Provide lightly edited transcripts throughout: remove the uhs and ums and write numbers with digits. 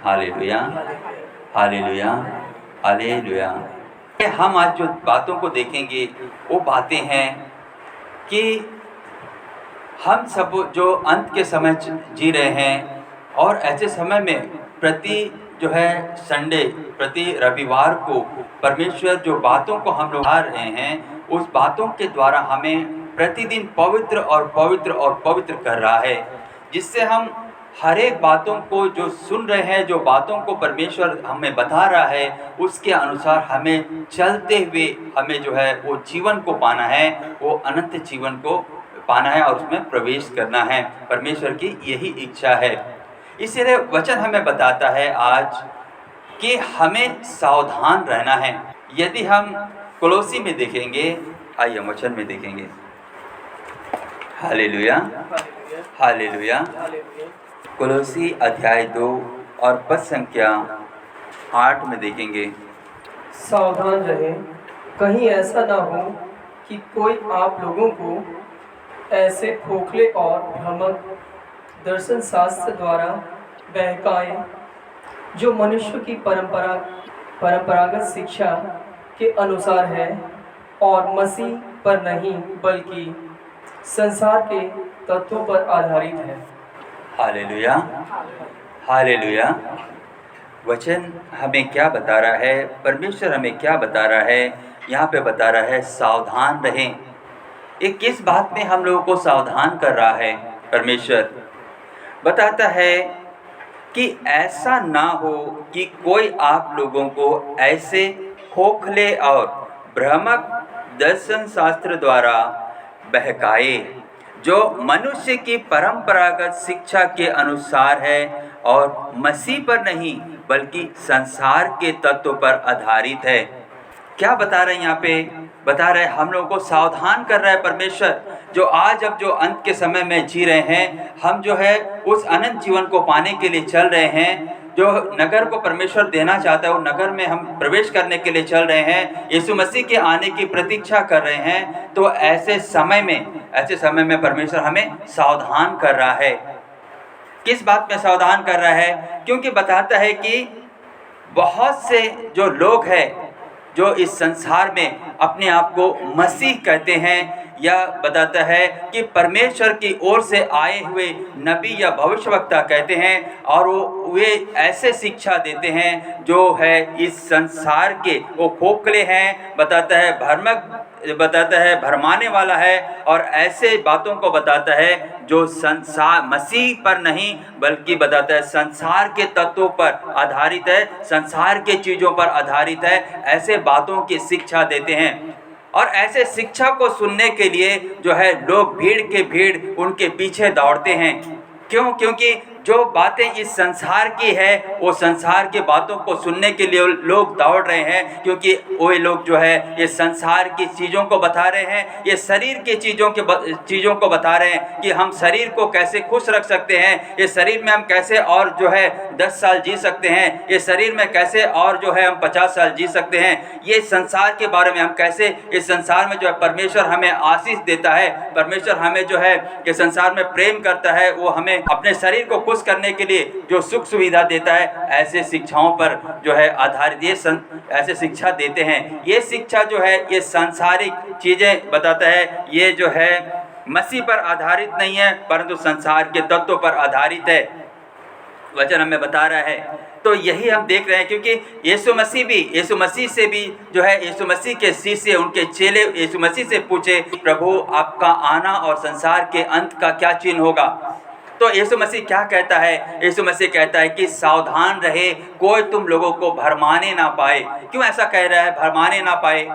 Hallelujah, hallelujah, hallelujah. हम आज जो बातों को देखेंगे वो बातें हैं कि हम सब जो अंत के समय जी रहे हैं और ऐसे समय में प्रति जो है संडे, प्रति रविवार को परमेश्वर जो बातों को हम लोग आ रहे हैं, उस बातों के द्वारा हमें प्रतिदिन पवित्र और पवित्र और पवित्र कर रहा है, जिससे हम हर एक बातों को जो सुन रहे हैं, जो बातों को परमेश्वर हमें बता रहा है, उसके अनुसार हमें चलते हुए हमें जो है वो जीवन को पाना है, वो अनंत जीवन को पाना है और उसमें प्रवेश करना है। परमेश्वर की यही इच्छा है। इसलिए वचन हमें बताता है आज कि हमें सावधान रहना है। यदि हम कोलोसी में देखेंगे, आइए वचन में देखेंगे। Hallelujah, hallelujah. कोलोसी अध्याय 2 और पद संख्या 8 में देखेंगे। सावधान रहें, कहीं ऐसा ना हो कि कोई आप लोगों को ऐसे खोखले और भ्रामक दर्शन शास्त्र द्वारा बहकाए, जो मनुष्य की परंपरागत शिक्षा के अनुसार है और मसीह पर नहीं बल्कि संसार के तत्वों पर आधारित है। Hallelujah, hallelujah. वचन हमें क्या बता रहा है? परमेश्वर हमें क्या बता रहा है? यहाँ पे बता रहा है सावधान रहें। ये किस बात में हम लोगों को सावधान कर रहा है? परमेश्वर बताता है कि ऐसा ना हो कि कोई आप लोगों को ऐसे खोखले और भ्रामक दर्शन शास्त्र द्वारा बहकाए, जो मनुष्य की परंपरागत शिक्षा के अनुसार है और मसीह पर नहीं बल्कि संसार के तत्व पर आधारित है। क्या बता रहे हैं यहाँ पे? बता रहे हैं हम लोगों को सावधान कर रहा है परमेश्वर, जो आज अब जो अंत के समय में जी रहे हैं, हम जो है उस अनंत जीवन को पाने के लिए चल रहे हैं। जो नगर को परमेश्वर देना चाहता है, वो नगर में हम प्रवेश करने के लिए चल रहे हैं, यीशु मसीह के आने की प्रतीक्षा कर रहे हैं। तो ऐसे समय में परमेश्वर हमें सावधान कर रहा है। किस बात में सावधान कर रहा है? क्योंकि बताता है कि बहुत से जो लोग हैं जो इस संसार में अपने आप को मसीह कहते हैं, या बताता है कि परमेश्वर की ओर से आए हुए नबी या भविष्यवक्ता कहते हैं, और वे ऐसे शिक्षा देते हैं जो है इस संसार के वो खोखले हैं, बताता है भ्रामक, बताता है भरमाने वाला है, और ऐसे बातों को बताता है जो संसार मसीह पर नहीं बल्कि बताता है संसार के तत्वों पर आधारित है, संसार के चीज़ों पर आधारित है। ऐसे बातों की शिक्षा देते हैं, और ऐसे शिक्षा को सुनने के लिए जो है लोग भीड़ उनके पीछे दौड़ते हैं। क्यों? क्योंकि जो बातें इस संसार की है, वो संसार की बातों को सुनने के लिए लोग दौड़ रहे हैं, क्योंकि वो लोग जो है ये संसार की चीज़ों को बता रहे हैं, ये शरीर के चीज़ों को बता रहे हैं कि हम शरीर को कैसे खुश रख सकते हैं, ये शरीर में हम कैसे और जो है 10 साल जी सकते हैं, ये शरीर में कैसे और जो है हम 50 साल जी सकते हैं। ये संसार के बारे में हम कैसे इस संसार में जो है परमेश्वर हमें आशीष देता है, परमेश्वर हमें जो है कि संसार में प्रेम करता है, वो हमें अपने शरीर को खुश करने के लिए जो सुख सुविधा देता है, ऐसे शिक्षाओं पर जो है आधारित ये ऐसे शिक्षा देते हैं। ये शिक्षा जो है ये सांसारिक चीज़ें बताता है, ये जो है मसीह पर आधारित नहीं है परंतु संसार के तत्वों पर आधारित है। वचन हमें बता रहा है। तो यही हम देख रहे हैं, क्योंकि यीशु मसीह से भी जो है यीशु मसीह के शिष्य, उनके चेले यीशु मसीह से पूछे, प्रभु आपका आना और संसार के अंत का क्या चिन्ह होगा? तो यीशु मसीह क्या कहता है? यीशु मसीह कहता है कि सावधान रहे, कोई तुम लोगों को भरमाने ना पाए। क्यों ऐसा कह रहा है, भरमाने ना पाए?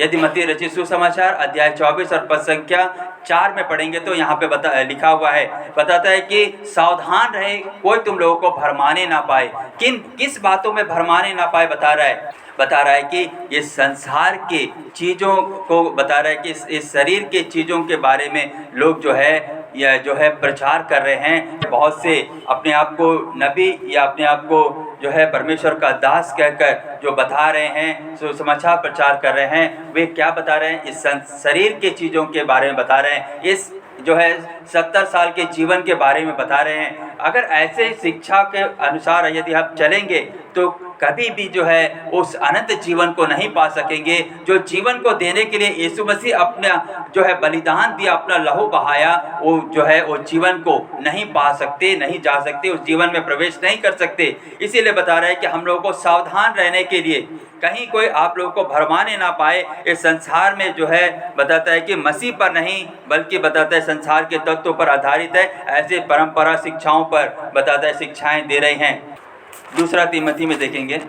यदि मत्ती रचित सुसमाचार अध्याय 24 और पद संख्या 4 में पढ़ेंगे तो यहाँ पे लिखा हुआ है, बताता है कि सावधान रहे, कोई तुम लोगों को भरमाने ना पाए। किस बातों में भरमाने ना पाए बता रहा है कि ये संसार के चीज़ों को बता रहा है कि इस शरीर के चीज़ों के बारे में लोग जो है प्रचार कर रहे हैं। बहुत से अपने आप को नबी या अपने आप को जो है परमेश्वर का दास कहकर जो बता रहे हैं, सुसमाचार प्रचार कर रहे हैं, वे क्या बता रहे हैं? इस शरीर के चीज़ों के बारे में बता रहे हैं, इस जो है 70 साल के जीवन के बारे में बता रहे हैं, अगर ऐसे शिक्षा के अनुसार यदि हम चलेंगे तो कभी भी जो है उस अनंत जीवन को नहीं पा सकेंगे, जो जीवन को देने के लिए यीशु मसीह अपना जो है बलिदान दिया, अपना लहू बहाया, वो जो है वो जीवन को नहीं पा सकते, नहीं जा सकते, उस जीवन में प्रवेश नहीं कर सकते। इसीलिए बता रहे हैं कि हम लोगों को सावधान रहने के लिए, कहीं कोई आप लोगों को भरमाने ना पाए। इस संसार में जो है बताता है कि मसीह पर नहीं, बल्कि बताता है संसार के तत्वों पर आधारित है, ऐसे परंपरा शिक्षाओं पर बताता है शिक्षाएं दे रहे हैं। दूसरा तीमोथी में देखेंगे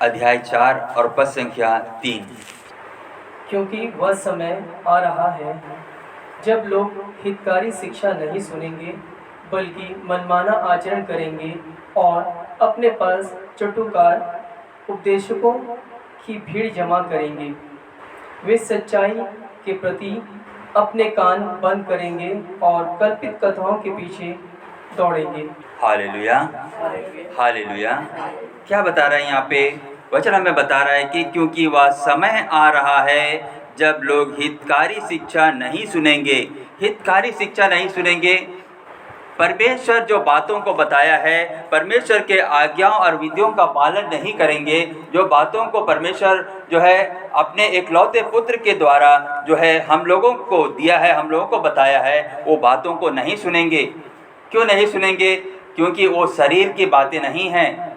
अध्याय 4 और पद संख्या 3। क्योंकि वह समय आ रहा है जब लोग हितकारी शिक्षा नहीं सुनेंगे, बल्कि मनमाना आचरण करेंगे और अपने पास चटुकार उपदेशकों की भीड़ जमा करेंगे। वे सच्चाई के प्रति अपने कान बंद करेंगे और कल्पित कथाओं के पीछे दौड़ेंगे। Hallelujah, hallelujah. क्या बता रहा है यहाँ पे वचन? हमें बता रहा है कि क्योंकि वह समय आ रहा है जब लोग हितकारी शिक्षा नहीं सुनेंगे। हितकारी शिक्षा नहीं सुनेंगे, परमेश्वर जो बातों को बताया है, परमेश्वर के आज्ञाओं और विधियों का पालन नहीं करेंगे, जो बातों को परमेश्वर जो है अपने एकलौते पुत्र के द्वारा जो है हम लोगों को दिया है, हम लोगों को बताया है, वो बातों को नहीं सुनेंगे। क्यों नहीं सुनेंगे? क्योंकि वो शरीर की बातें नहीं हैं,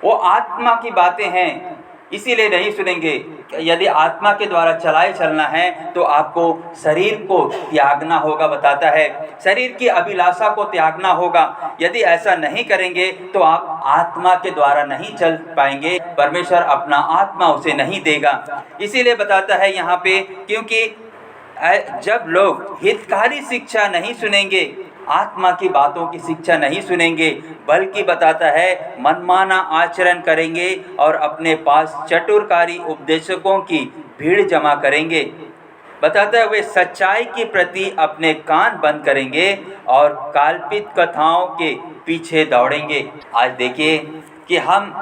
वो आत्मा की बातें हैं, इसीलिए नहीं सुनेंगे। यदि आत्मा के द्वारा चलाए चलना है तो आपको शरीर को त्यागना होगा, बताता है शरीर की अभिलाषा को त्यागना होगा। यदि ऐसा नहीं करेंगे तो आप आत्मा के द्वारा नहीं चल पाएंगे, परमेश्वर अपना आत्मा उसे नहीं देगा। इसीलिए बताता है यहाँ पे, क्योंकि जब लोग हितकारी शिक्षा नहीं सुनेंगे, आत्मा की बातों की शिक्षा नहीं सुनेंगे, बल्कि बताता है मनमाना आचरण करेंगे और अपने पास चतुरकारी उपदेशकों की भीड़ जमा करेंगे। बताता है वे सच्चाई के प्रति अपने कान बंद करेंगे और काल्पनिक कथाओं के पीछे दौड़ेंगे। आज देखिए कि हम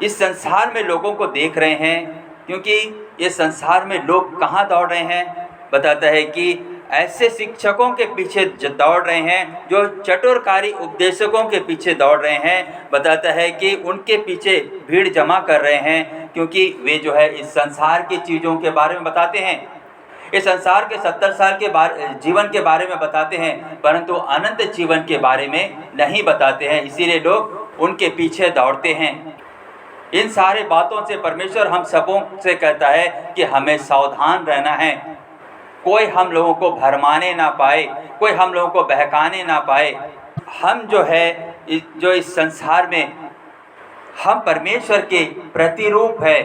इस संसार में लोगों को देख रहे हैं, क्योंकि ये संसार में लोग कहाँ दौड़ रहे हैं? बताता है कि ऐसे शिक्षकों के पीछे दौड़ रहे हैं, जो चतुरकारी उपदेशकों के पीछे दौड़ रहे हैं। बताता है कि उनके पीछे भीड़ जमा कर रहे हैं, क्योंकि वे जो है इस संसार की चीज़ों के बारे में बताते हैं, इस संसार के 70 साल के जीवन के बारे में बताते हैं, परंतु अनंत जीवन के बारे में नहीं बताते हैं। इसीलिए लोग उनके पीछे दौड़ते हैं। इन सारे बातों से परमेश्वर हम सबों से कहता है कि हमें सावधान रहना है, कोई हम लोगों को भरमाने ना पाए, कोई हम लोगों को बहकाने ना पाए। हम जो है जो इस संसार में हम परमेश्वर के प्रतिरूप है,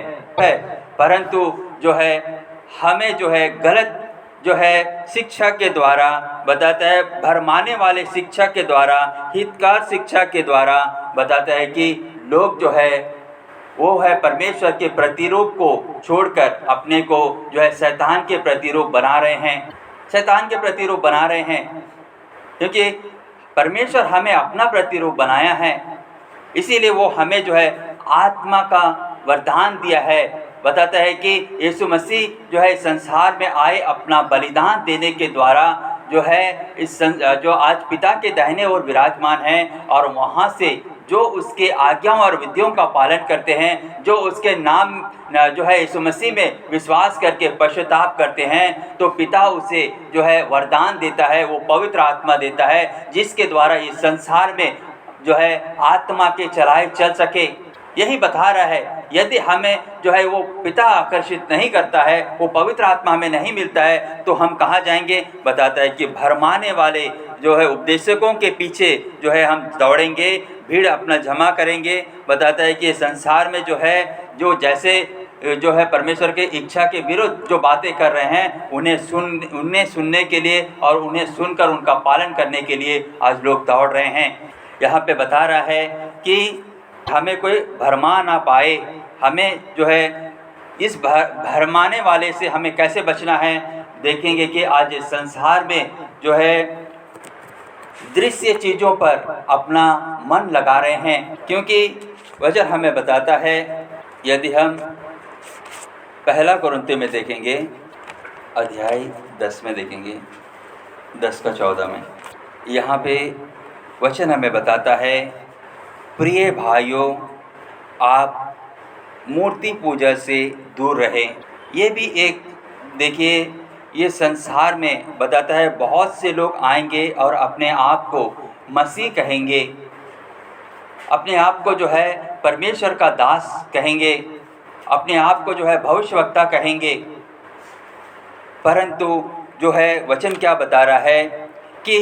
परंतु जो है हमें जो है गलत जो है शिक्षा के द्वारा, बताता है भरमाने वाले शिक्षा के द्वारा, हितकार शिक्षा के द्वारा, बताता है कि लोग जो है वो है परमेश्वर के प्रतिरूप को छोड़कर अपने को जो है शैतान के प्रतिरूप बना रहे हैं, शैतान के प्रतिरूप बना रहे हैं। क्योंकि परमेश्वर हमें अपना प्रतिरूप बनाया है, इसीलिए वो हमें जो है आत्मा का वरदान दिया है। बताता है कि यीशु मसीह जो है संसार में आए अपना बलिदान देने के द्वारा जो है जो आज पिता के दाहिने ओर विराजमान हैं, और वहाँ से जो उसके आज्ञाओं और विधियों का पालन करते हैं, जो उसके नाम जो है यीशु मसीह में विश्वास करके पश्चाताप करते हैं, तो पिता उसे जो है वरदान देता है, वो पवित्र आत्मा देता है, जिसके द्वारा इस संसार में जो है आत्मा के चलाए चल सके। यही बता रहा है, यदि हमें जो है वो पिता आकर्षित नहीं करता है, वो पवित्र आत्मा हमें नहीं मिलता है, तो हम कहाँ जाएंगे? बताता है कि भरमाने वाले जो है उपदेशकों के पीछे जो है हम दौड़ेंगे, भीड़ अपना जमा करेंगे। बताता है कि संसार में जो है जो जैसे जो है परमेश्वर के इच्छा के विरुद्ध जो बातें कर रहे हैं, उन्हें सुनने के लिए और उन्हें सुनकर उनका पालन करने के लिए आज लोग दौड़ रहे हैं। यहाँ पे बता रहा है कि हमें कोई भरमा ना पाए, हमें जो है इस भरमाने वाले से हमें कैसे बचना है। देखेंगे कि आज संसार में जो है दृश्य चीज़ों पर अपना मन लगा रहे हैं, क्योंकि वचन हमें बताता है, यदि हम पहला कुरिन्थियों में देखेंगे अध्याय 10 में देखेंगे 10 का 14 में, यहाँ पे वचन हमें बताता है, प्रिय भाइयों, आप मूर्ति पूजा से दूर रहें। ये भी एक देखिए, ये संसार में बताता है बहुत से लोग आएंगे और अपने आप को मसीह कहेंगे, अपने आप को जो है परमेश्वर का दास कहेंगे, अपने आप को जो है भविष्यवक्ता कहेंगे। परंतु जो है वचन क्या बता रहा है कि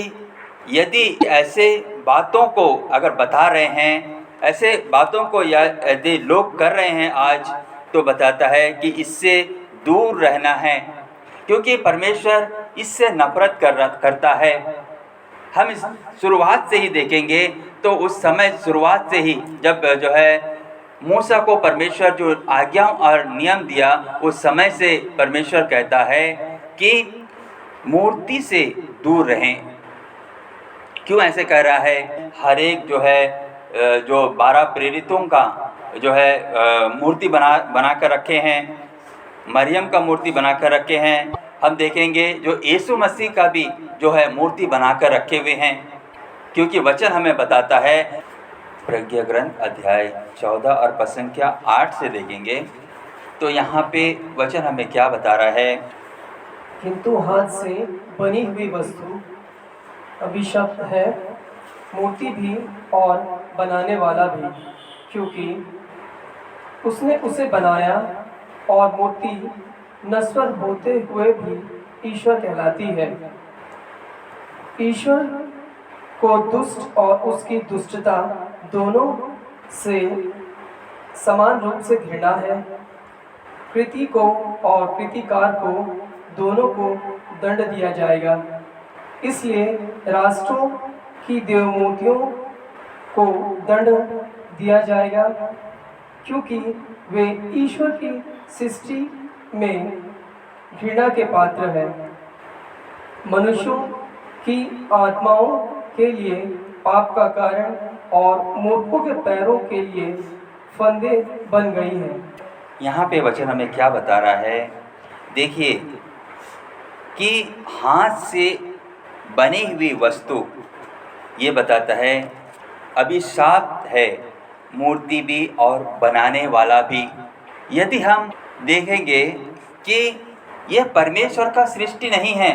यदि ऐसे बातों को अगर बता रहे हैं, ऐसे बातों को यदि लोग कर रहे हैं आज, तो बताता है कि इससे दूर रहना है, क्योंकि परमेश्वर इससे नफरत करता है। हम इस शुरुआत से ही देखेंगे तो उस समय शुरुआत से ही जब जो है मूसा को परमेश्वर जो आज्ञा और नियम दिया, उस समय से परमेश्वर कहता है कि मूर्ति से दूर रहें। क्यों ऐसे कह रहा है? हर एक जो है जो 12 प्रेरितों का जो है मूर्ति बना कर रखे हैं, मरियम का मूर्ति बना कर रखे हैं। हम देखेंगे जो यीशु मसीह का भी जो है मूर्ति बना कर रखे हुए हैं, क्योंकि वचन हमें बताता है, प्रज्ञा ग्रंथ अध्याय 14 और पद संख्या 8 से देखेंगे तो यहाँ पे वचन हमें क्या बता रहा है? किंतु हाथ से बनी हुई वस्तु अभिशप्त है, मूर्ति भी और बनाने वाला भी, क्योंकि उसने उसे बनाया, और मूर्ति नश्वर होते हुए भी ईश्वर कहलाती है। ईश्वर को दुष्ट और उसकी दुष्टता दोनों से समान रूप से घृणा है। कृति को और कृतिकार को दोनों को दंड दिया जाएगा। इसलिए राष्ट्रों की देवमूर्तियों को दंड दिया जाएगा, क्योंकि वे ईश्वर की सृष्टि में घृणा के पात्र हैं। मनुष्यों की आत्माओं के लिए पाप का कारण और मूर्खों के पैरों के लिए फंदे बन गई हैं। यहाँ पे वचन हमें क्या बता रहा है? देखिए कि हाथ से बनी हुई वस्तु, ये बताता है अभिशाप है, मूर्ति भी और बनाने वाला भी। यदि हम देखेंगे कि यह परमेश्वर का सृष्टि नहीं है,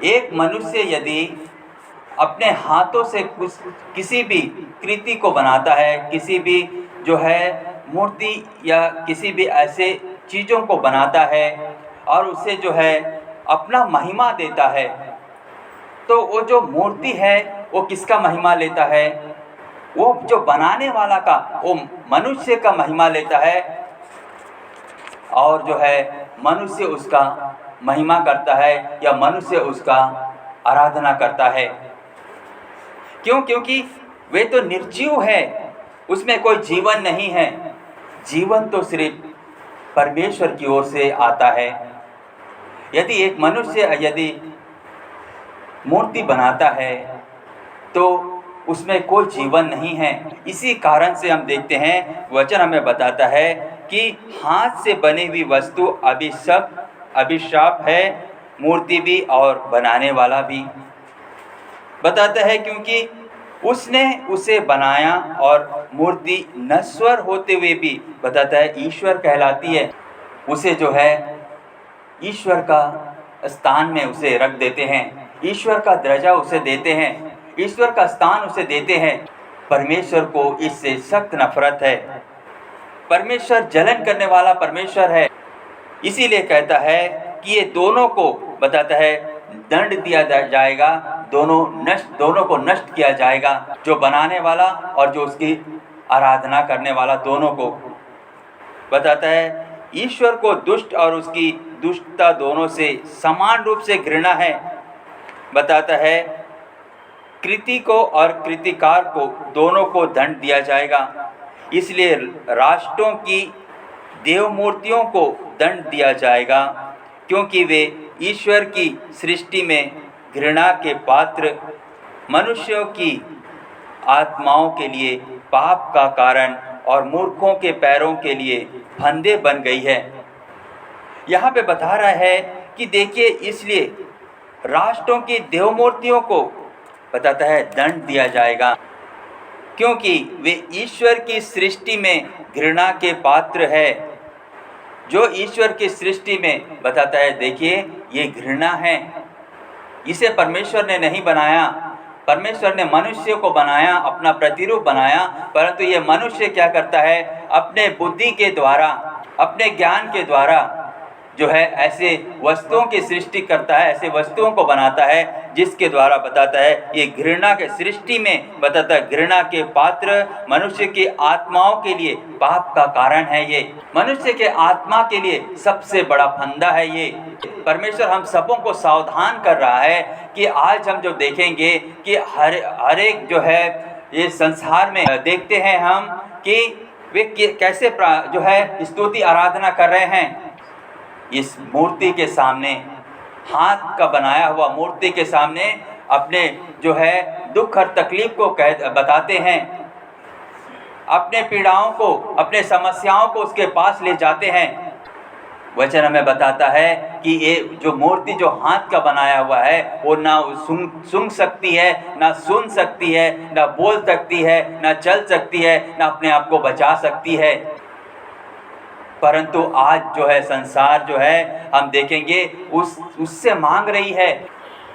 एक मनुष्य यदि अपने हाथों से कुछ किसी भी कृति को बनाता है, किसी भी जो है मूर्ति या किसी भी ऐसे चीज़ों को बनाता है और उसे जो है अपना महिमा देता है, तो वो जो मूर्ति है वो किसका महिमा लेता है? वो जो बनाने वाला का, वो मनुष्य का महिमा लेता है, और जो है मनुष्य उसका महिमा करता है या मनुष्य उसका आराधना करता है। क्यों? क्योंकि वे तो निर्जीव है, उसमें कोई जीवन नहीं है। जीवन तो सिर्फ परमेश्वर की ओर से आता है। यदि एक मनुष्य यदि मूर्ति बनाता है तो उसमें कोई जीवन नहीं है। इसी कारण से हम देखते हैं वचन हमें बताता है कि हाथ से बनी हुई वस्तु अभिशाप है, मूर्ति भी और बनाने वाला भी। बताता है क्योंकि उसने उसे बनाया और मूर्ति नश्वर होते हुए भी बताता है ईश्वर कहलाती है। उसे जो है ईश्वर का स्थान में उसे रख देते हैं, ईश्वर का दर्जा उसे देते हैं, ईश्वर का स्थान उसे देते हैं। परमेश्वर को इससे सख्त नफरत है। परमेश्वर जलन करने वाला परमेश्वर है। इसीलिए कहता है कि ये दोनों को बताता है दंड दिया जाएगा, दोनों को नष्ट किया जाएगा, जो बनाने वाला और जो उसकी आराधना करने वाला, दोनों को। बताता है ईश्वर को दुष्ट और उसकी दुष्टता दोनों से समान रूप से घृणा है। बताता है कृति को और कृतिकार को दोनों को दंड दिया जाएगा। इसलिए राष्ट्रों की देवमूर्तियों को दंड दिया जाएगा, क्योंकि वे ईश्वर की सृष्टि में घृणा के पात्र, मनुष्यों की आत्माओं के लिए पाप का कारण और मूर्खों के पैरों के लिए फंदे बन गई है। यहाँ पे बता रहा है कि देखिए, इसलिए राष्ट्रों की देवमूर्तियों को बताता है दंड दिया जाएगा, क्योंकि वे ईश्वर की सृष्टि में घृणा के पात्र है। जो ईश्वर की सृष्टि में बताता है, देखिए ये घृणा है, इसे परमेश्वर ने नहीं बनाया। परमेश्वर ने मनुष्य को बनाया, अपना प्रतिरूप बनाया, परंतु ये मनुष्य क्या करता है, अपने बुद्धि के द्वारा, अपने ज्ञान के द्वारा जो है ऐसे वस्तुओं की सृष्टि करता है, ऐसे वस्तुओं को बनाता है जिसके द्वारा बताता है ये घृणा के सृष्टि में बताता है घृणा के पात्र, मनुष्य की आत्माओं के लिए पाप का कारण है। ये मनुष्य के आत्मा के लिए सबसे बड़ा फंदा है। ये परमेश्वर हम सबों को सावधान कर रहा है कि आज हम जो देखेंगे कि हर एक जो है ये संसार में देखते हैं हम कि वे कैसे जो है स्तुति आराधना कर रहे हैं इस मूर्ति के सामने, हाथ का बनाया हुआ मूर्ति के सामने अपने जो है दुख और तकलीफ को बताते हैं, अपने पीड़ाओं को, अपने समस्याओं को उसके पास ले जाते हैं। वचन हमें बताता है कि ये जो मूर्ति जो हाथ का बनाया हुआ है वो ना सुन सकती है, ना सुन सकती है, ना बोल सकती है, ना चल सकती है, ना अपने आप को बचा सकती है। परंतु आज जो है संसार जो है हम देखेंगे उससे मांग रही है।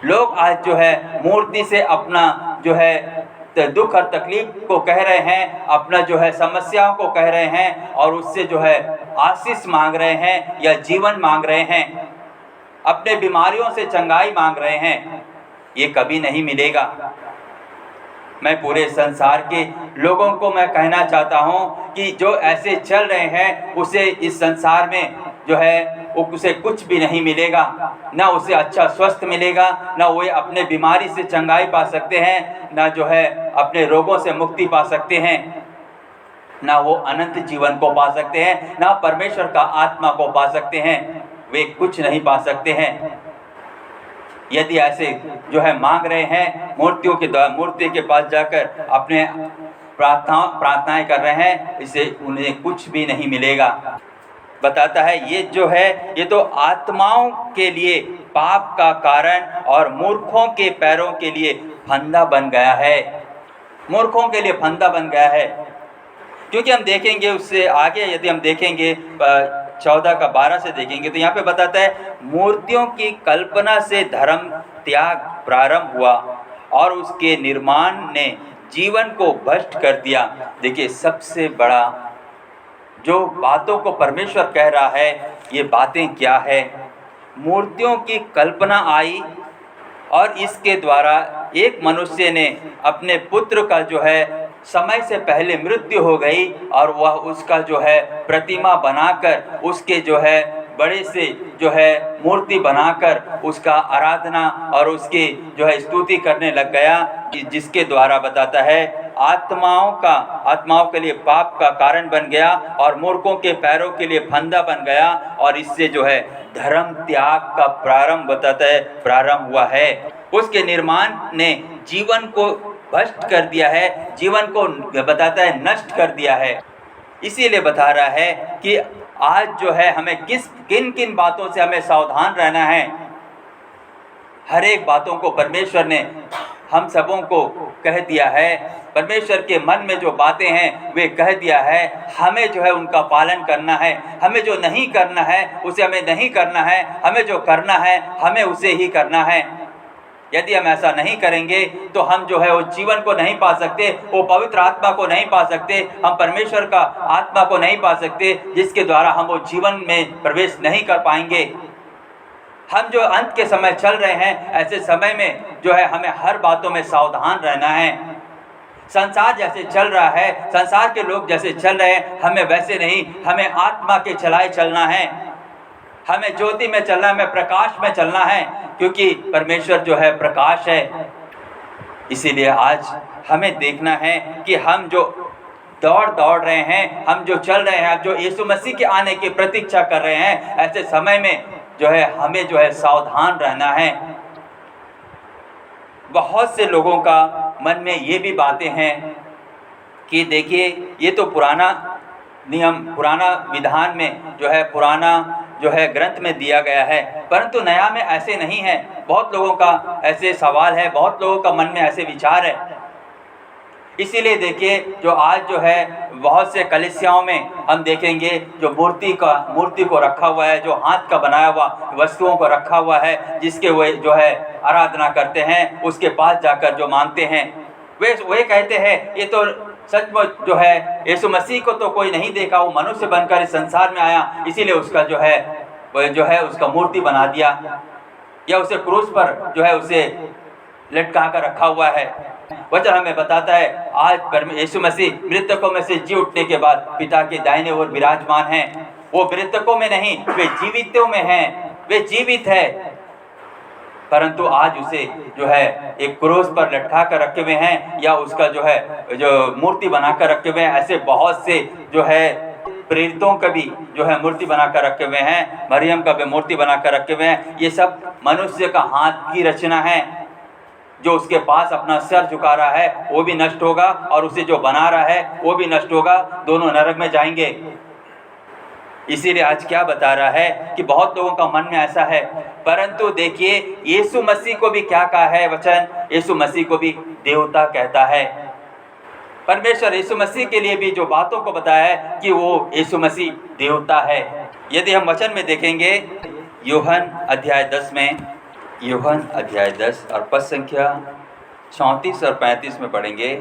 लोग आज जो है मूर्ति से अपना जो है दुख और तकलीफ को कह रहे हैं, अपना जो है समस्याओं को कह रहे हैं और उससे जो है आशीष मांग रहे हैं या जीवन मांग रहे हैं, अपने बीमारियों से चंगाई मांग रहे हैं। ये कभी नहीं मिलेगा। मैं पूरे संसार के लोगों को मैं कहना चाहता हूँ कि जो ऐसे चल रहे हैं उसे इस संसार में जो है उसे कुछ भी नहीं मिलेगा, ना उसे अच्छा स्वस्थ मिलेगा, ना वो अपने बीमारी से चंगाई पा सकते हैं, ना जो है अपने रोगों से मुक्ति पा सकते हैं, ना वो अनंत जीवन को पा सकते हैं, ना परमेश्वर का आत्मा को पा सकते हैं। वे कुछ नहीं पा सकते हैं। यदि ऐसे जो है मांग रहे हैं मूर्तियों के द्वारा, मूर्ति के पास जाकर अपने प्रार्थनाएं कर रहे हैं, इससे उन्हें कुछ भी नहीं मिलेगा। बताता है ये जो है ये तो आत्माओं के लिए पाप का कारण और मूर्खों के पैरों के लिए फंदा बन गया है। मूर्खों के लिए फंदा बन गया है, क्योंकि हम देखेंगे उससे आगे, यदि हम देखेंगे 14 का 12 से देखेंगे तो यहाँ पे बताता है मूर्तियों की कल्पना से धर्म त्याग प्रारंभ हुआ और उसके निर्माण ने जीवन को भ्रष्ट कर दिया। देखिए सबसे बड़ा जो बातों को परमेश्वर कह रहा है ये बातें क्या है। मूर्तियों की कल्पना आई और इसके द्वारा एक मनुष्य ने अपने पुत्र का जो है समय से पहले मृत्यु हो गई और वह उसका जो है प्रतिमा बनाकर उसके जो है बड़े से जो है मूर्ति बनाकर उसका आराधना और उसकी जो है स्तुति करने लग गया, जिसके द्वारा बताता है आत्माओं के लिए पाप का कारण बन गया और मूर्खों के पैरों के लिए फंदा बन गया और इससे जो है धर्म त्याग का प्रारंभ बताता है प्रारंभ हुआ है। उसके निर्माण ने जीवन को भ्रष्ट कर दिया है, जीवन को बताता है नष्ट कर दिया है। इसीलिए बता रहा है कि आज जो है हमें किन किन बातों से हमें सावधान रहना है। हर एक बातों को परमेश्वर ने हम सबों को कह दिया है। परमेश्वर के मन में जो बातें हैं वे कह दिया है, हमें जो है उनका पालन करना है। हमें जो नहीं करना है उसे हमें नहीं करना है, हमें जो करना है हमें उसे ही करना है। यदि हम ऐसा नहीं करेंगे तो हम जो है वो जीवन को नहीं पा सकते, वो पवित्र आत्मा को नहीं पा सकते, हम परमेश्वर का आत्मा को नहीं पा सकते, जिसके द्वारा हम वो जीवन में प्रवेश नहीं कर पाएंगे। हम जो अंत के समय चल रहे हैं, ऐसे समय में जो है हमें हर बातों में सावधान रहना है। संसार जैसे चल रहा है, संसार के लोग जैसे चल रहे हैं, हमें वैसे नहीं, हमें आत्मा के चलाए चलना है। हमें ज्योति में चलना है, हमें प्रकाश में चलना है, क्योंकि परमेश्वर जो है प्रकाश है। इसीलिए आज हमें देखना है कि हम जो दौड़ रहे हैं, हम जो चल रहे हैं, जो यीशु मसीह के आने की प्रतीक्षा कर रहे हैं, ऐसे समय में जो है हमें जो है सावधान रहना है। बहुत से लोगों का मन में ये भी बातें हैं कि देखिए ये तो पुराना नियम, पुराना विधान में जो है पुराना जो है ग्रंथ में दिया गया है, परंतु नया में ऐसे नहीं है। बहुत लोगों का ऐसे सवाल है, बहुत लोगों का मन में ऐसे विचार है। इसीलिए देखिए, जो आज जो है बहुत से कलीसियाओं में हम देखेंगे जो मूर्ति को रखा हुआ है, जो हाथ का बनाया हुआ वस्तुओं को रखा हुआ है, जिसके वे जो है आराधना करते हैं, उसके पास जाकर जो मांगते हैं, वे कहते हैं ये तो सचमुच जो है यीशु मसीह को तो कोई नहीं देखा, वो मनुष्य बनकर इस संसार में आया, इसीलिए उसका जो है उसका मूर्ति बना दिया, या उसे क्रूस पर जो है उसे लटका कर रखा हुआ है। वचन हमें बताता है आज यीशु मसीह मृतकों में से जी उठने के बाद पिता के दाहिने ओर विराजमान हैं। वो मृतकों में नहीं, वे जीवितों में हैं, वे जीवित है, परंतु आज उसे जो है एक क्रूस पर लटका कर रखे हुए हैं, या उसका जो है जो मूर्ति बनाकर रखे हुए हैं। ऐसे बहुत से जो है प्रेरितों का भी जो है मूर्ति बनाकर रखे हुए हैं, मरियम का भी मूर्ति बनाकर रखे हुए हैं। ये सब मनुष्य का हाथ की रचना है। जो उसके पास अपना सर झुका रहा है वो भी नष्ट होगा, और उसे जो बना रहा है वो भी नष्ट होगा, दोनों नरक में जाएंगे। इसीलिए आज क्या बता रहा है कि बहुत लोगों का मन में ऐसा है, परंतु देखिए यीशु मसीह को भी क्या कहा है वचन, यीशु मसीह को भी देवता कहता है। परमेश्वर यीशु मसीह के लिए भी जो बातों को बताया है कि वो यीशु मसीह देवता है। यदि हम वचन में देखेंगे यूहन्ना अध्याय 10 में, यूहन्ना अध्याय 10 और पद संख्या 34 और 35 में पढ़ेंगे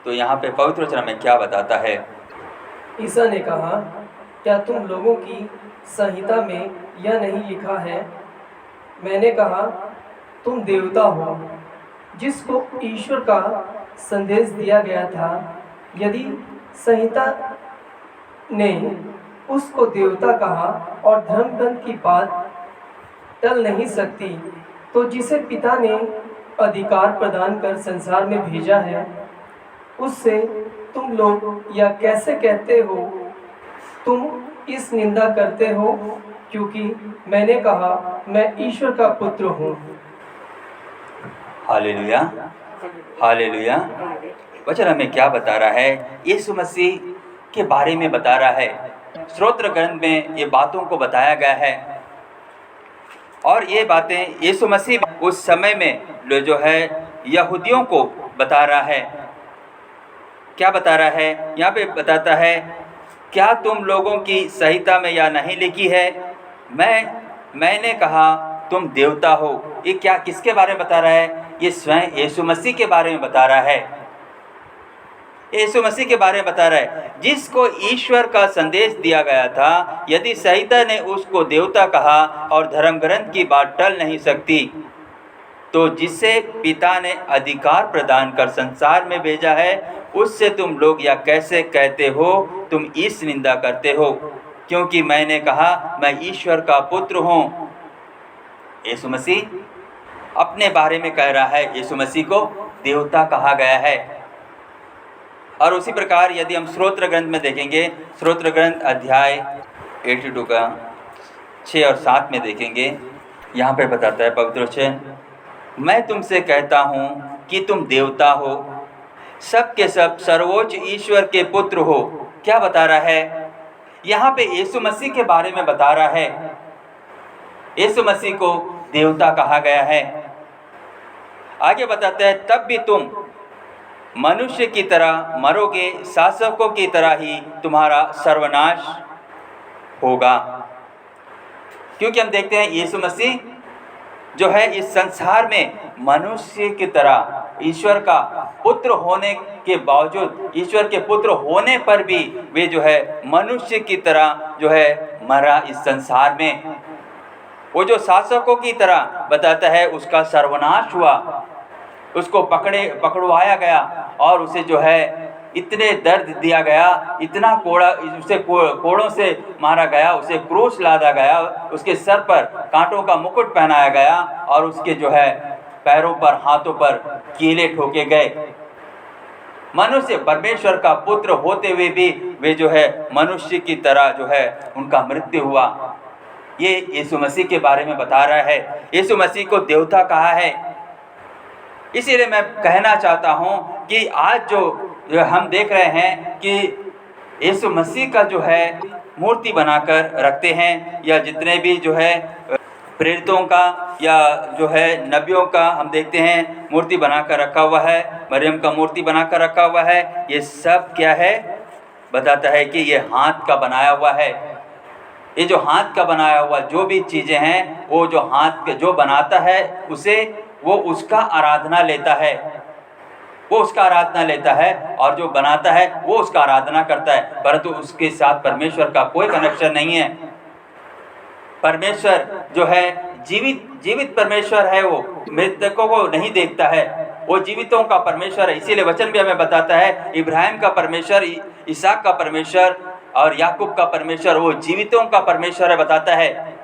तो यहाँ पे पवित्र वचन में क्या बताता है। ईसा ने कहा, क्या तुम लोगों की संहिता में यह नहीं लिखा है? मैंने कहा, तुम देवता हो, जिसको ईश्वर का संदेश दिया गया था। यदि संहिता ने उसको देवता कहा और धर्मग्रंथ की बात टल नहीं सकती, तो जिसे पिता ने अधिकार प्रदान कर संसार में भेजा है, उससे तुम लोग यह कैसे कहते हो? तुम इस निंदा करते हो क्योंकि मैंने कहा मैं ईश्वर का पुत्र हूँ। Hallelujah, hallelujah. वचन हमें क्या बता रहा है? यीशु मसीह के बारे में बता रहा है। स्तोत्र ग्रंथ में ये बातों को बताया गया है, और ये बातें यीशु मसीह उस समय में जो है यहूदियों को बता रहा है। क्या बता रहा है? यहाँ पे बताता है, क्या तुम लोगों की संहिता में या नहीं लिखी है, मैंने कहा तुम देवता हो। ये क्या किसके बारे में बता रहा है? ये स्वयं यीशु मसीह के बारे में बता रहा है। यीशु मसीह के बारे में बता रहा है, जिसको ईश्वर का संदेश दिया गया था। यदि संहिता ने उसको देवता कहा और धर्म ग्रंथ की बात टल नहीं सकती, तो जिसे पिता ने अधिकार प्रदान कर संसार में भेजा है, उससे तुम लोग या कैसे कहते हो? तुम इस निंदा करते हो क्योंकि मैंने कहा मैं ईश्वर का पुत्र हूँ। यीशु मसीह अपने बारे में कह रहा है, यीशु मसीह को देवता कहा गया है। और उसी प्रकार यदि हम स्तोत्र ग्रंथ में देखेंगे, स्तोत्र ग्रंथ अध्याय 82 का 6 और 7 में देखेंगे, यहाँ पे बताता है पवित्र वचन, मैं तुमसे कहता हूँ कि तुम देवता हो, सब के सब सर्वोच्च ईश्वर के पुत्र हो। क्या बता रहा है? यहाँ पे यीशु मसीह के बारे में बता रहा है। यीशु मसीह को देवता कहा गया है। आगे बताता है, तब भी तुम मनुष्य की तरह मरोगे, शासकों की तरह ही तुम्हारा सर्वनाश होगा। क्योंकि हम देखते हैं यीशु मसीह जो है इस संसार में मनुष्य की तरह ईश्वर का पुत्र होने के बावजूद, ईश्वर के पुत्र होने पर भी वे जो है मनुष्य की तरह जो है मरा इस संसार में। वो जो शासकों की तरह बताता है उसका सर्वनाश हुआ, उसको पकड़वाया गया और उसे जो है इतने दर्द दिया गया, इतना उसे कोड़ों से मारा गया, उसे क्रूस लादा गया, उसके सर पर कांटों का मुकुट पहनाया गया और उसके जो है पैरों पर हाथों पर कीले ठोके गए। मनुष्य परमेश्वर का पुत्र होते हुए भी वे जो है मनुष्य की तरह जो है उनका मृत्यु हुआ। ये यीशु मसीह के बारे में बता रहा है। यीशु मसीह को देवता कहा है। इसीलिए मैं कहना चाहता हूँ कि आज जो हम देख रहे हैं कि यीशु मसीह का जो है मूर्ति बनाकर रखते हैं, या जितने भी जो है प्रेरितों का या जो है नबियों का हम देखते हैं मूर्ति बनाकर रखा हुआ है, मरियम का मूर्ति बनाकर रखा हुआ है। ये सब क्या है? बताता है कि ये हाथ का बनाया हुआ है। ये जो हाथ का बनाया हुआ जो भी चीज़ें हैं, वो जो हाथ के जो बनाता है उसे वो उसका आराधना लेता है, वो उसका आराधना लेता है, और जो बनाता है वो उसका आराधना करता है, परंतु उसके साथ परमेश्वर का कोई कनेक्शन नहीं है। परमेश्वर जो है जीवित परमेश्वर है, वो मृतकों को नहीं देखता है, वो जीवितों का परमेश्वर है। इसीलिए वचन भी हमें बताता है इब्राहिम का परमेश्वर, इसहाक का परमेश्वर और याकूब का परमेश्वर वो जीवितों का परमेश्वर है, बताता है।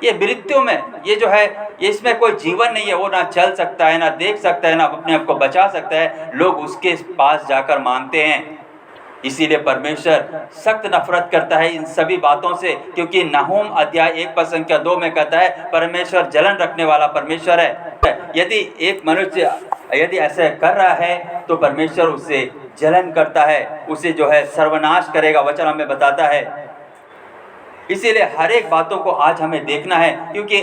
ये मृत्यु में ये जो है इसमें कोई जीवन नहीं है, वो ना चल सकता है, ना देख सकता है, ना अपने आप को बचा सकता है। लोग उसके पास जाकर मांगते हैं। इसीलिए परमेश्वर सख्त नफरत करता है इन सभी बातों से, क्योंकि नहूम अध्याय 1:2 में कहता है परमेश्वर जलन रखने वाला परमेश्वर है। यदि एक मनुष्य यदि ऐसा कर रहा है तो परमेश्वर उससे जलन करता है, उसे जो है सर्वनाश करेगा, वचन हमें बताता है। इसीलिए हर एक बातों को आज हमें देखना है, क्योंकि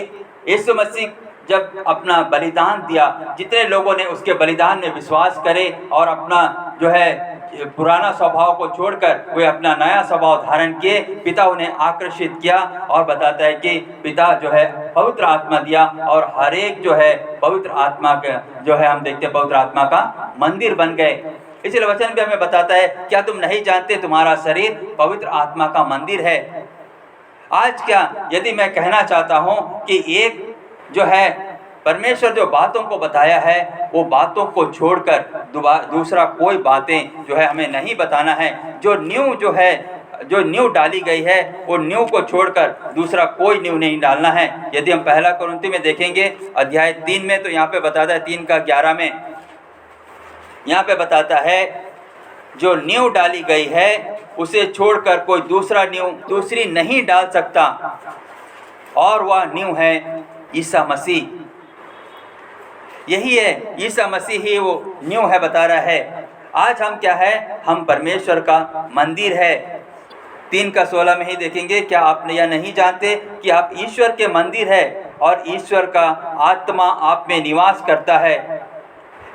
यीशु मसीह जब अपना बलिदान दिया, जितने लोगों ने उसके बलिदान में विश्वास करे और अपना जो है पुराना स्वभाव को छोड़कर वे अपना नया स्वभाव धारण किए, पिता उन्हें आकर्षित किया, और बताता है कि पिता जो है पवित्र आत्मा दिया, और हर एक जो है पवित्र आत्मा का जो है हम देखते हैं पवित्र आत्मा का मंदिर बन गए। इसलिए वचन भी हमें बताता है, क्या तुम नहीं जानते तुम्हारा शरीर पवित्र आत्मा का मंदिर है? आज क्या यदि मैं कहना चाहता हूँ कि एक जो है परमेश्वर जो बातों को बताया है, वो बातों को छोड़कर दूसरा कोई बातें जो है हमें नहीं बताना है। जो नींव डाली गई है, वो नींव को छोड़कर दूसरा कोई नींव नहीं डालना है। यदि हम 1 कुरिन्थी में देखेंगे अध्याय 3 में, तो यहाँ पे बताता है 3:11 में, यहाँ पे बताता है जो नींव डाली गई है उसे छोड़कर कोई दूसरी नहीं डाल सकता, और वह नींव है ईसा मसीह। यही है, ईसा मसीह ही वो नींव है, बता रहा है। आज हम क्या है? हम परमेश्वर का मंदिर है। 3:16 में ही देखेंगे, क्या आप यह नहीं जानते कि आप ईश्वर के मंदिर है और ईश्वर का आत्मा आप में निवास करता है?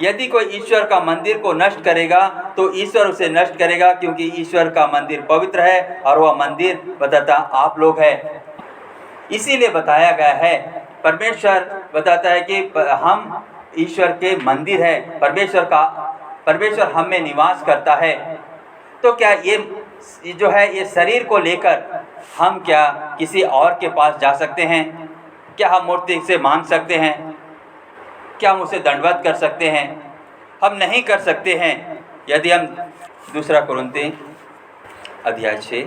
यदि कोई ईश्वर का मंदिर को नष्ट करेगा तो ईश्वर उसे नष्ट करेगा, क्योंकि ईश्वर का मंदिर पवित्र है और वह मंदिर बताता आप लोग है। इसीलिए बताया गया है, परमेश्वर बताता है कि हम ईश्वर के मंदिर है, परमेश्वर हम में निवास करता है। तो क्या ये जो है ये शरीर को लेकर हम क्या किसी और के पास जा सकते हैं? क्या हम मूर्ति से मांग सकते हैं? क्या हम उसे दंडवत कर सकते हैं? हम नहीं कर सकते हैं। यदि हम 2 कुरिन्थी अध्याय 6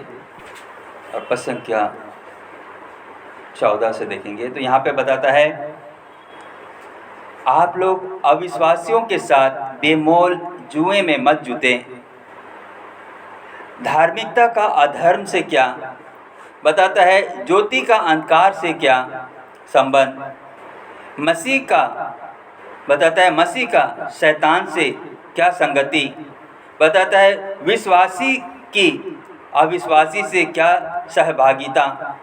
और पद संख्या 14 से देखेंगे, तो यहाँ पे बताता है, आप लोग अविश्वासियों के साथ बेमोल जुए में मत जुटें। धार्मिकता का अधर्म से क्या? बताता है ज्योति का अंधकार से क्या संबंध? मसीह का शैतान से क्या संगति? बताता है विश्वासी की अविश्वासी से क्या सहभागिता?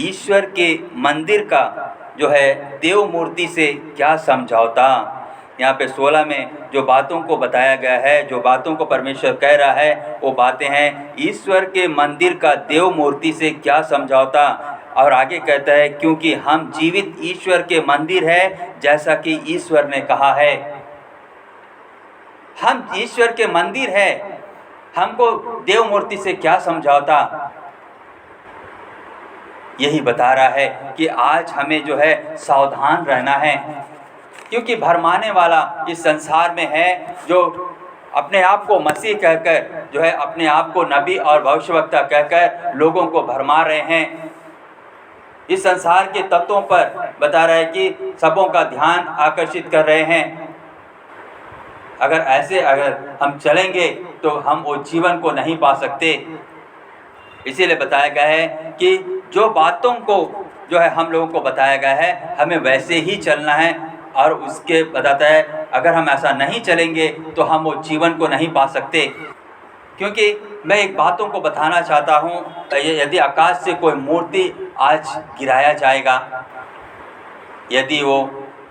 ईश्वर के मंदिर का जो है देव मूर्ति से क्या समझौता? यहाँ पे 16 में जो बातों को बताया गया है, जो बातों को परमेश्वर कह रहा है, वो बातें हैं ईश्वर के मंदिर का देव मूर्ति से क्या समझौता। और आगे कहता है क्योंकि हम जीवित ईश्वर के मंदिर है, जैसा कि ईश्वर ने कहा है। हम ईश्वर के मंदिर है, हमको देव मूर्ति से क्या समझौता? यही बता रहा है कि आज हमें जो है सावधान रहना है, क्योंकि भरमाने वाला इस संसार में है, जो अपने आप को मसीह कहकर जो है अपने आप को नबी और भविष्यवक्ता कहकर लोगों को भरमा रहे हैं। इस संसार के तत्वों पर बता रहा है कि सबों का ध्यान आकर्षित कर रहे हैं। अगर हम चलेंगे तो हम वो जीवन को नहीं पा सकते। इसीलिए बताया गया है कि जो बातों को जो है हम लोगों को बताया गया है, हमें वैसे ही चलना है। और उसके बताता है अगर हम ऐसा नहीं चलेंगे तो हम वो जीवन को नहीं पा सकते। क्योंकि मैं एक बातों को बताना चाहता हूँ, यदि आकाश से कोई मूर्ति आज गिराया जाएगा, यदि वो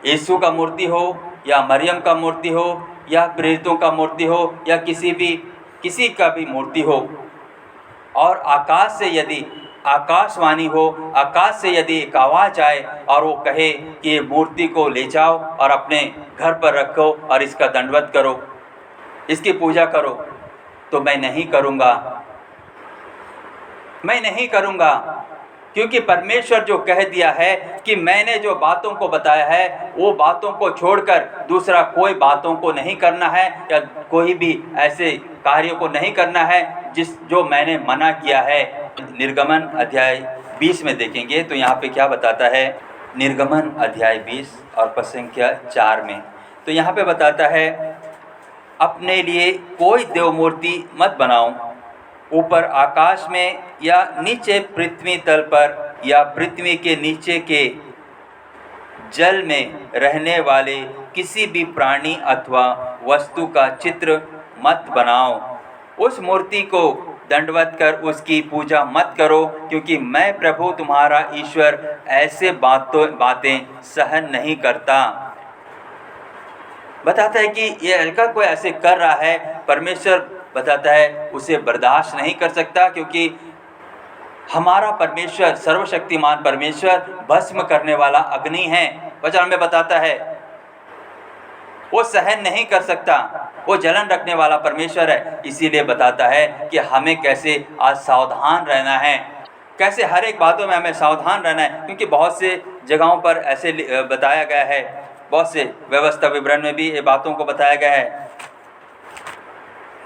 यीशु का मूर्ति हो या मरियम का मूर्ति हो या प्रेरितों का मूर्ति हो या किसी का भी मूर्ति हो, और आकाश से यदि आकाशवाणी हो, आकाश से यदि एक आवाज़ आए और वो कहे कि ये मूर्ति को ले जाओ और अपने घर पर रखो और इसका दंडवत करो, इसकी पूजा करो, तो मैं नहीं करूँगा, मैं नहीं करूँगा। क्योंकि परमेश्वर जो कह दिया है कि मैंने जो बातों को बताया है वो बातों को छोड़कर दूसरा कोई बातों को नहीं करना है या कोई भी ऐसे कार्यों को नहीं करना है जो मैंने मना किया है। निर्गमन अध्याय 20 में देखेंगे तो यहाँ पे क्या बताता है, निर्गमन अध्याय 20 और पद संख्या 4 में, तो यहाँ पे बताता है, अपने लिए कोई देव मूर्ति मत बनाओ, ऊपर आकाश में या नीचे पृथ्वी तल पर या पृथ्वी के नीचे के जल में रहने वाले किसी भी प्राणी अथवा वस्तु का चित्र मत बनाओ। उस मूर्ति को दंडवत कर उसकी पूजा मत करो, क्योंकि मैं प्रभु तुम्हारा ईश्वर ऐसे बातें सहन नहीं करता। बताता है कि ये हल्का कोई ऐसे कर रहा है, परमेश्वर बताता है उसे बर्दाश्त नहीं कर सकता, क्योंकि हमारा परमेश्वर सर्वशक्तिमान परमेश्वर भस्म करने वाला अग्नि है। वचन में बताता है वो सहन नहीं कर सकता, वो जलन रखने वाला परमेश्वर है। इसीलिए बताता है कि हमें कैसे आज सावधान रहना है, कैसे हर एक बातों में हमें सावधान रहना है, क्योंकि बहुत से जगहों पर ऐसे बताया गया है, बहुत से व्यवस्था विवरण में भी ये बातों को बताया गया है,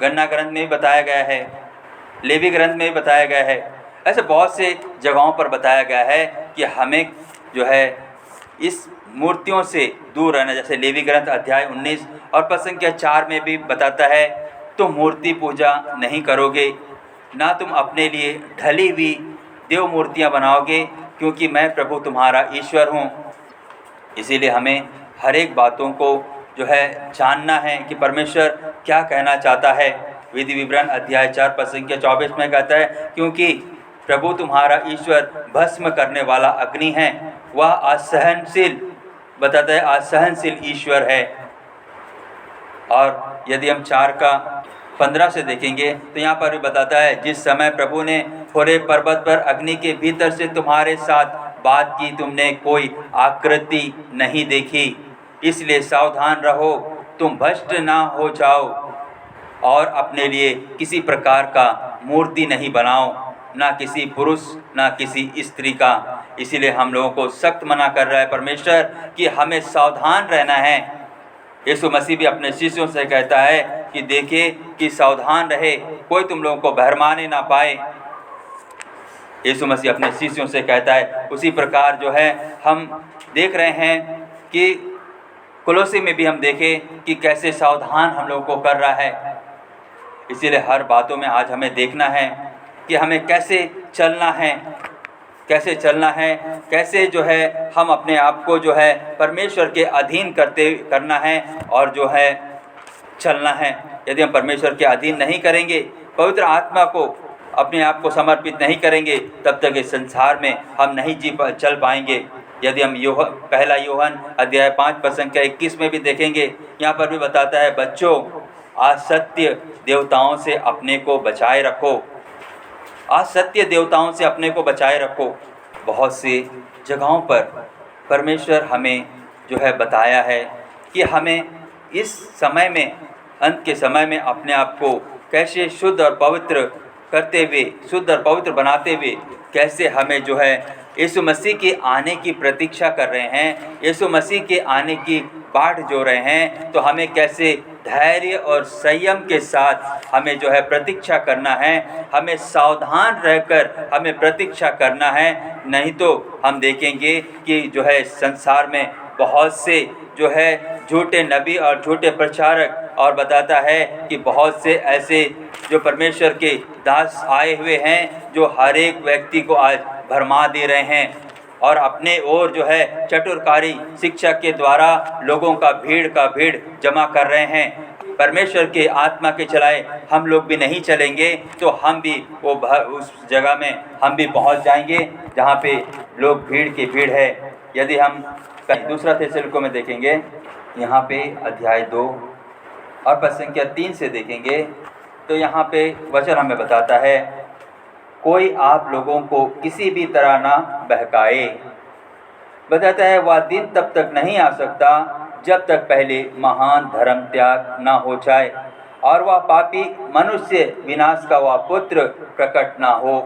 गणना ग्रंथ में भी बताया गया है, लेवी ग्रंथ में भी बताया गया है, ऐसे बहुत से जगहों पर बताया गया है कि हमें जो है इस मूर्तियों से दूर रहना। जैसे लेवी ग्रंथ अध्याय 19 और पद संख्या 4 में भी बताता है, तुम मूर्ति पूजा नहीं करोगे, ना तुम अपने लिए ढली हुई देव मूर्तियाँ बनाओगे, क्योंकि मैं प्रभु तुम्हारा ईश्वर हूँ। इसीलिए हमें हर एक बातों को जो है जानना है कि परमेश्वर क्या कहना चाहता है। विधि विवरण अध्याय 4 पद संख्या 24 में कहता है, क्योंकि प्रभु तुम्हारा ईश्वर भस्म करने वाला अग्नि है, वह असहनशील, बताता है असहनशील ईश्वर है। और यदि हम 4:15 से देखेंगे तो यहाँ पर भी बताता है, जिस समय प्रभु ने होरेब पर्वत पर अग्नि के भीतर से तुम्हारे साथ बात की, तुमने कोई आकृति नहीं देखी, इसलिए सावधान रहो, तुम भ्रष्ट ना हो जाओ और अपने लिए किसी प्रकार का मूर्ति नहीं बनाओ, ना किसी पुरुष ना किसी स्त्री का। इसीलिए हम लोगों को सख्त मना कर रहा है परमेश्वर कि हमें सावधान रहना है। यीशु मसीह भी अपने शिष्यों से कहता है कि देखिए कि सावधान रहे, कोई तुम लोगों को भरमाने ना पाए। यीशु मसीह अपने शिष्यों से कहता है। उसी प्रकार जो है हम देख रहे हैं कि कुलोसी में भी हम देखें कि कैसे सावधान हम लोगों को कर रहा है। इसीलिए हर बातों में आज हमें देखना है कि हमें कैसे चलना है, कैसे चलना है, कैसे जो है हम अपने आप को जो है परमेश्वर के अधीन करना है और जो है चलना है। यदि हम परमेश्वर के अधीन नहीं करेंगे, पवित्र आत्मा को अपने आप को समर्पित नहीं करेंगे, तब तक इस संसार में हम नहीं चल पाएंगे। यदि हम पहला यूहन्ना अध्याय 5 पद संख्या 21 में भी देखेंगे, यहाँ पर भी बताता है, बच्चों असत्य देवताओं से अपने को बचाए रखो, असत्य देवताओं से अपने को बचाए रखो। बहुत सी जगहों पर परमेश्वर हमें जो है बताया है कि हमें इस समय में, अंत के समय में अपने आप को कैसे शुद्ध और पवित्र करते हुए, शुद्ध और पवित्र बनाते हुए कैसे हमें जो है यीशु मसीह के आने की प्रतीक्षा कर रहे हैं, यीशु मसीह के आने की बाट जो रहे हैं, तो हमें कैसे धैर्य और संयम के साथ हमें जो है प्रतीक्षा करना है। हमें सावधान रहकर हमें प्रतीक्षा करना है, नहीं तो हम देखेंगे कि जो है संसार में बहुत से जो है झूठे नबी और झूठे प्रचारक, और बताता है कि बहुत से ऐसे जो परमेश्वर के दास आए हुए हैं जो हर एक व्यक्ति को आज भरमा दे रहे हैं और अपने ओर जो है चतुरकारी शिक्षा के द्वारा लोगों का भीड़ जमा कर रहे हैं। परमेश्वर के आत्मा के चलाए हम लोग भी नहीं चलेंगे तो हम भी उस जगह में हम भी पहुंच जाएंगे जहां पे लोग भीड़ की भीड़ है। यदि हम दूसरा थिस्सलुनीकियों में देखेंगे, यहाँ पे अध्याय 2 और पद संख्या 3 से देखेंगे तो यहाँ पे वचन हमें बताता है, कोई आप लोगों को किसी भी तरह ना बहकाए। बताता है वह दिन तब तक नहीं आ सकता जब तक पहले महान धर्म त्याग ना हो जाए और वह पापी मनुष्य विनाश का वह पुत्र प्रकट ना हो।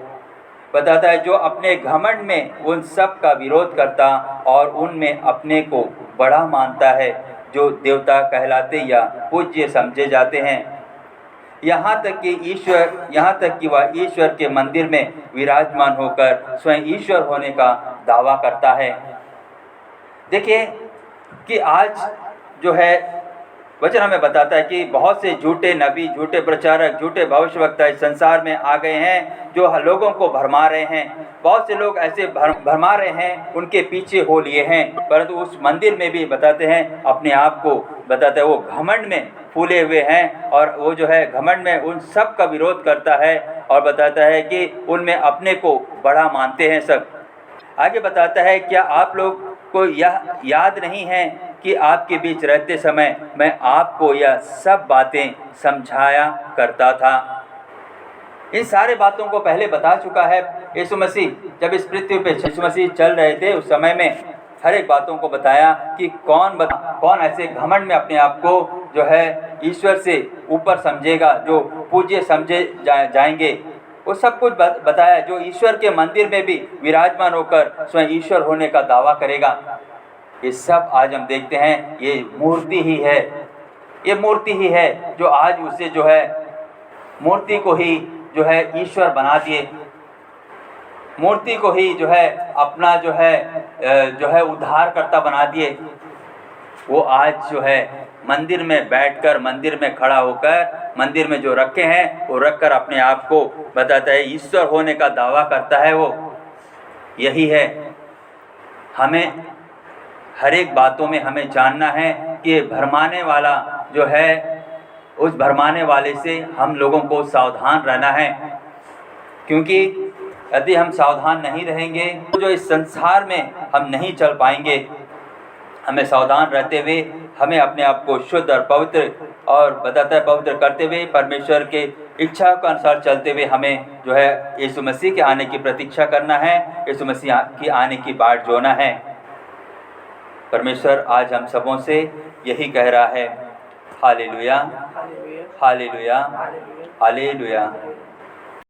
बताता है जो अपने घमंड में उन सब का विरोध करता और उनमें अपने को बड़ा मानता है, जो देवता कहलाते या पूज्य समझे जाते हैं, यहाँ तक कि वह ईश्वर के मंदिर में विराजमान होकर स्वयं ईश्वर होने का दावा करता है। देखिए कि आज जो है वचन हमें बताता है कि बहुत से झूठे नबी, झूठे प्रचारक, झूठे भविष्यवक्ता इस संसार में आ गए हैं जो लोगों को भरमा रहे हैं। बहुत से लोग ऐसे भरमा रहे हैं, उनके पीछे हो लिए हैं, परंतु उस मंदिर में भी बताते हैं अपने आप को बताते हैं वो घमंड में फूले हुए हैं और वो जो है घमंड में उन सब का विरोध करता है और बताता है कि उनमें अपने को बड़ा मानते हैं सब। आगे बताता है क्या आप लोग को यह याद नहीं है कि आपके बीच रहते समय मैं आपको यह सब बातें समझाया करता था। इन सारे बातों को पहले बता चुका है यीशु मसीह। जब इस पृथ्वी पे यीशु मसीह चल रहे थे उस समय में हर एक बातों को बताया कि कौन ऐसे घमंड में अपने आप को जो है ईश्वर से ऊपर समझेगा, जो पूज्य समझे जाएंगे, वो सब कुछ बताया। जो ईश्वर के मंदिर में भी विराजमान होकर स्वयं ईश्वर होने का दावा करेगा। ये सब आज हम देखते हैं ये मूर्ति ही है, ये मूर्ति ही है जो आज उसे जो है मूर्ति को ही जो है ईश्वर बना दिए, मूर्ति को ही जो है अपना जो है उद्धारकर्ता बना दिए। वो आज जो है मंदिर में बैठकर, मंदिर में खड़ा होकर, मंदिर में जो रखे हैं वो रखकर अपने आप को बताता है ईश्वर होने का दावा करता है। वो यही है, हमें हर एक बातों में हमें जानना है कि भरमाने वाला जो है, उस भरमाने वाले से हम लोगों को सावधान रहना है, क्योंकि यदि हम सावधान नहीं रहेंगे तो जो इस संसार में हम नहीं चल पाएंगे। हमें सावधान रहते हुए हमें अपने आप को शुद्ध और पवित्र और बताता है पवित्र करते हुए परमेश्वर के इच्छा के अनुसार चलते हुए हमें जो है यीशु मसीह के आने की प्रतीक्षा करना है, यीशु मसीह की आने की बाट जोना है। परमेश्वर आज हम सबों से यही कह रहा है, हालेलुया, हालेलुया, हालेलुया।